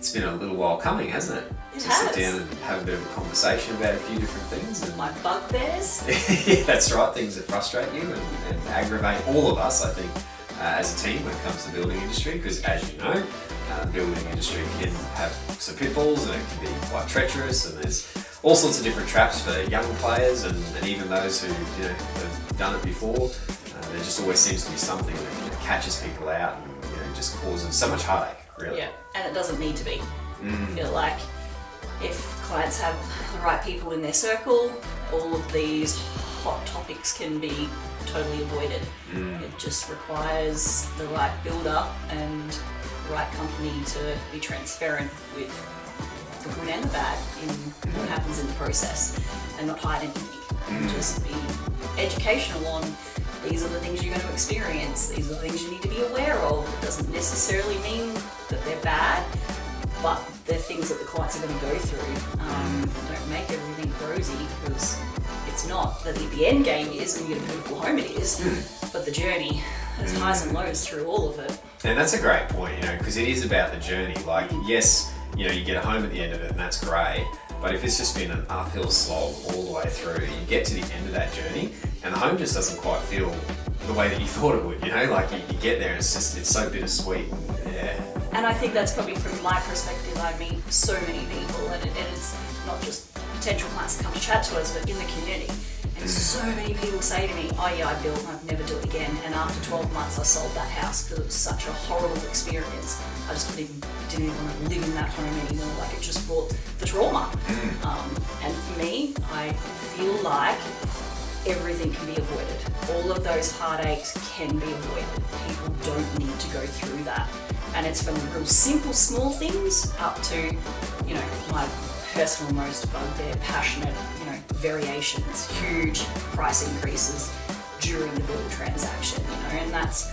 it's been a little while coming, hasn't it? It to has. sit down and have a bit of a conversation about a few different things. And My bugbears. yeah, that's right, things that frustrate you and aggravate all of us, I think, as a team when it comes to the building industry, because as you know, the building industry can have some pitfalls and it can be quite treacherous, and there's all sorts of different traps for young players and even those who have done it before. There just always seems to be something that catches people out and just causes so much heartache, really. Yeah, and it doesn't need to be. I feel like if clients have the right people in their circle, all of these hot topics can be totally avoided. It just requires the right builder and the right company to be transparent with the good and the bad in what happens in the process and not hide anything. And just be educational on these are the things you're going to experience, these are the things you need to be aware of. It doesn't necessarily mean that they're bad, but they're things that the clients are going to go through. Don't make everything rosy, because it's not. The end game is, and you get a beautiful home, it is, but the journey, there's highs and lows through all of it. And that's a great point, because it is about the journey. Like, yes, you get a home at the end of it, and that's great. But if it's just been an uphill slog all the way through, you get to the end of that journey, and the home just doesn't quite feel the way that you thought it would. Like you get there, and it's so bittersweet. And I think that's probably from my perspective. I meet so many people, and it's not just potential clients that come to chat to us, but in the community. And so many people say to me, oh yeah, I built and I'd never do it again. And after 12 months, I sold that house because it was such a horrible experience. I just didn't even want to live in that home anymore. Like, it just brought the trauma. And for me, I feel like everything can be avoided. All of those heartaches can be avoided. People don't need to go through that. And it's from real simple, small things up to, my personal most bugbear, passionate, variations, huge price increases during the build transaction, and that's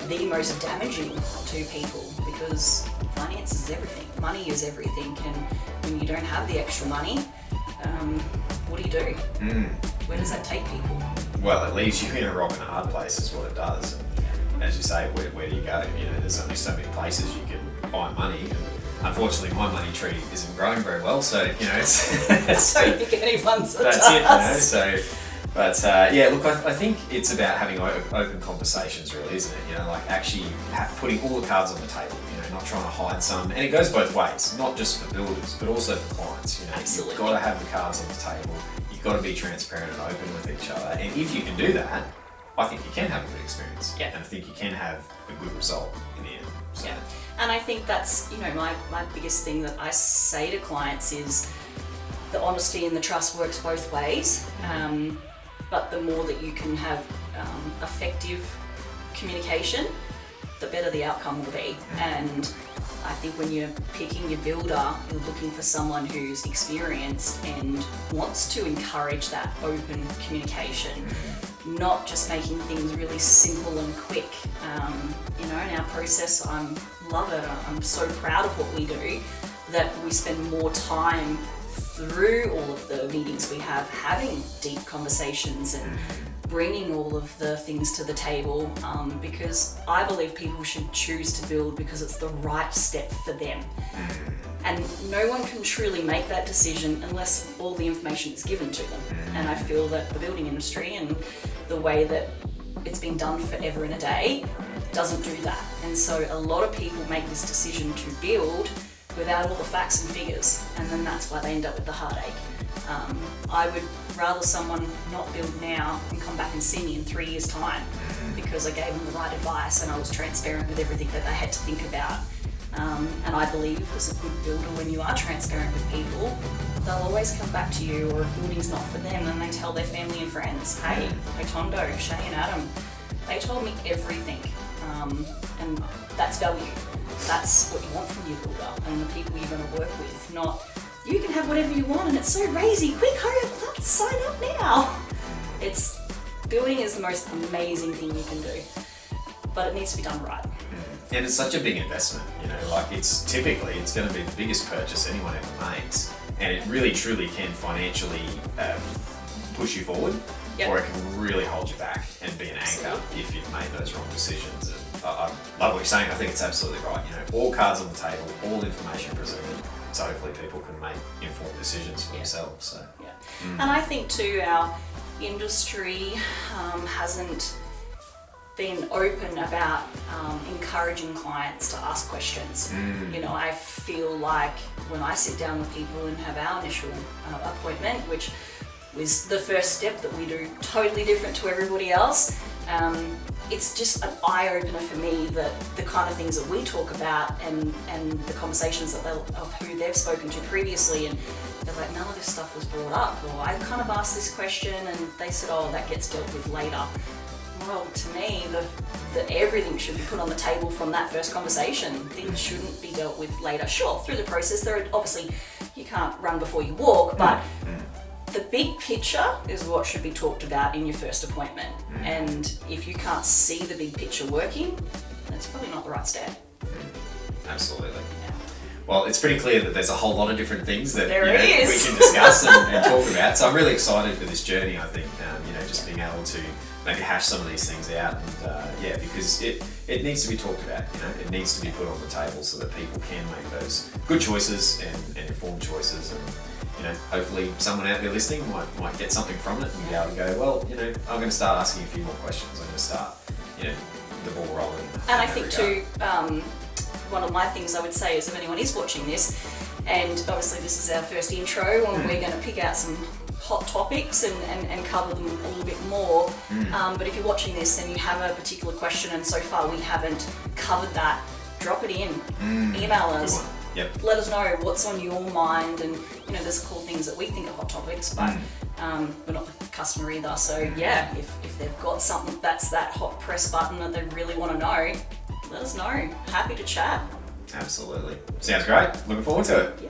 the most damaging to people, because finance is everything, money is everything, and when you don't have the extra money, what do? Where does that take people? Well, it leaves you in a rock and a hard place is what it does. And as you say, where do you go? There's only so many places you can find money. And unfortunately, my money tree isn't growing very well, so it's I don't think anyone's that's it. But look, I think it's about having open conversations, really, isn't it? Like actually putting all the cards on the table. Not trying to hide some, and it goes both ways, not just for builders, but also for clients. Absolutely. You've got to have the cards on the table. You've got to be transparent and open with each other. And if you can do that, I think you can have a good experience. Yeah. And I think you can have a good result in the end. So. Yeah. And I think that's, my biggest thing that I say to clients is the honesty and the trust works both ways. But the more that you can have effective communication, the better the outcome will be. And I think when you're picking your builder, you're looking for someone who's experienced and wants to encourage that open communication, not just making things really simple and quick. In our process, I love it. I'm so proud of what we do, that we spend more time through all of the meetings we have, having deep conversations and bringing all of the things to the table, because I believe people should choose to build because it's the right step for them. And no one can truly make that decision unless all the information is given to them. And I feel that the building industry and the way that it's been done forever and a day doesn't do that. And so a lot of people make this decision to build without all the facts and figures, and then that's why they end up with the heartache. I would rather someone not build now and come back and see me in 3 years' time because I gave them the right advice and I was transparent with everything that they had to think about. And I believe as a good builder, when you are transparent with people, they'll always come back to you, or if building's not for them, and they tell their family and friends, hey, Hotondo, Shay and Adam, they told me everything. And that's value. That's what you want from your builder and the people you're going to work with, not you can have whatever you want and it's so crazy, quick, hurry up, let's sign up now. Building is the most amazing thing you can do, but it needs to be done right. And it's such a big investment, it's going to be the biggest purchase anyone ever makes, and it really truly can financially push you forward, or it can really hold you back and be an anchor if you've made those wrong decisions. And I love what you're saying. I think it's absolutely right. All cards on the table, all information presented, so hopefully people can make informed decisions for themselves. So. Yeah. And I think too, our industry hasn't been open about encouraging clients to ask questions. I feel like when I sit down with people and have our initial appointment, which was the first step that we do totally different to everybody else, it's just an eye-opener for me that the kind of things that we talk about and the conversations that of who they've spoken to previously, and they're like, none of this stuff was brought up, or I kind of asked this question and they said, oh, that gets dealt with later. Well, to me, everything should be put on the table from that first conversation. Things shouldn't be dealt with later. Sure, through the process, there are obviously, you can't run before you walk, but the big picture is what should be talked about in your first appointment. And if you can't see the big picture working, that's probably not the right step. Absolutely. Yeah. Well, it's pretty clear that there's a whole lot of different things that There we is. can discuss and talk about. So I'm really excited for this journey. I think just being able to maybe hash some of these things out, and because it needs to be talked about. It needs to be put on the table so that people can make those good choices and informed choices. And hopefully someone out there listening might get something from it and be able to go, well, I'm going to start asking a few more questions. I'm going to start, the ball rolling. And I think too, one of my things I would say is if anyone is watching this, and obviously this is our first intro, and we're going to pick out some hot topics and cover them a little bit more. But if you're watching this and you have a particular question and so far we haven't covered that, drop it in, email us. Yep. Let us know what's on your mind, and there's cool things that we think are hot topics, but we're not the customer either. So yeah, if they've got something that's that hot press button that they really want to know, let us know. Happy to chat. Absolutely. Sounds great. Looking forward to it. Yeah.